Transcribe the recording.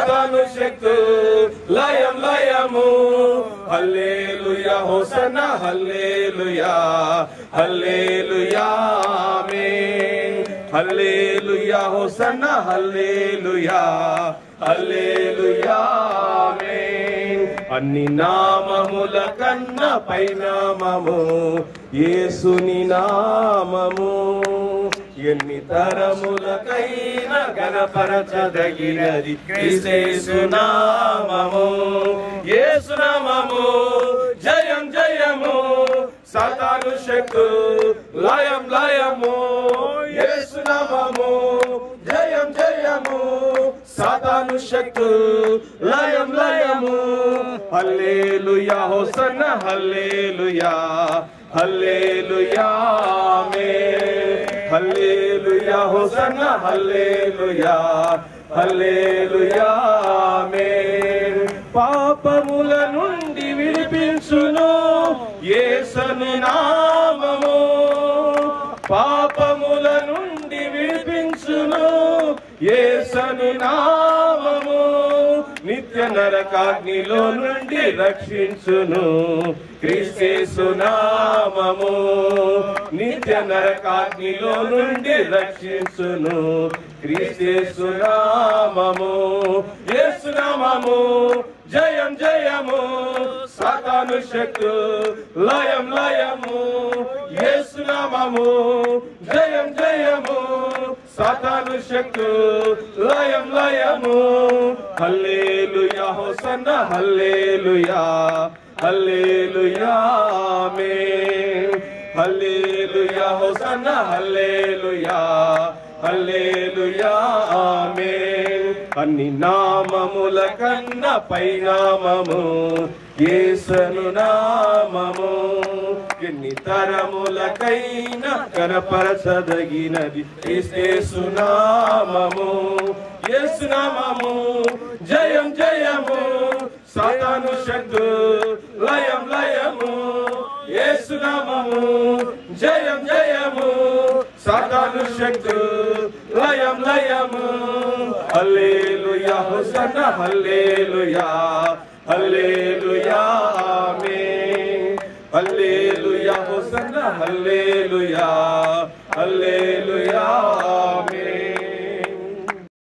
సాతాను శక్తు లయం లయము హల్లెలూయా హోసన్నా హల్లెలూయా హల్లెలూయా ఆమేన్ హల్లెలూయా హోసన్నా హల్లెలూయా హల్లెలూయా ఆమేన్ అన్ని నామముల కన్నా పైనామము యేసుని నామము ఎన్ని తరములకైనా గణపరచదగినది క్రీస్తు నామము యేసు నామము జయం జయము సాతాను శక్తు లయం లయము యేసు నామము జయం జయము సాతాను శక్తు లయం లయము హల్లెలూయా హోసన్నా హల్లెలూయా హల్లెలూయా ఆమేన్ హల్లెలూయా హోసన్నా హల్లెలూయా హల్లెలూయా ఆమేన్ పాపముల నుండి విడిపించును యేసుని నామము పాపముల నుండి విడిపించును యేసుని నామము నిత్య నరకాగ్నిలో నుండి రక్షించును క్రీస్తు నామము నిత్య నరకాగ్నిలో నుండి రక్షించును క్రీస్తు నామము యేసు నామము జయం జయము సాతాను శక్తు లయం లయము యేసు నామము జయం జయము సాతాను శక్తు లయం లయము హల్లెలూయా హోసన్నా హల్లెలూయా హల్లెలూయా ఆమేన్ హల్లెలూయా హోసన్నా హల్లెలూయా హల్లెలూయా ఆమేన్ అన్ని నామముల కన్నా పైనామము యేసును నామము ఎన్ని తరములకైనా కనపరచదగినది యేసు నామము యేసు నామము జయం జయము సాతాను శక్తు లయం లయము యేసు నామము జయం జయము సాతాను శక్తు లయం లయము హల్లెలూయా హోసన్నా హల్లెలూయా హల్లెలూయా ఆమేన్ హల్లెలూయా హోసన్నా హల్లెలూయా హల్లెలూయా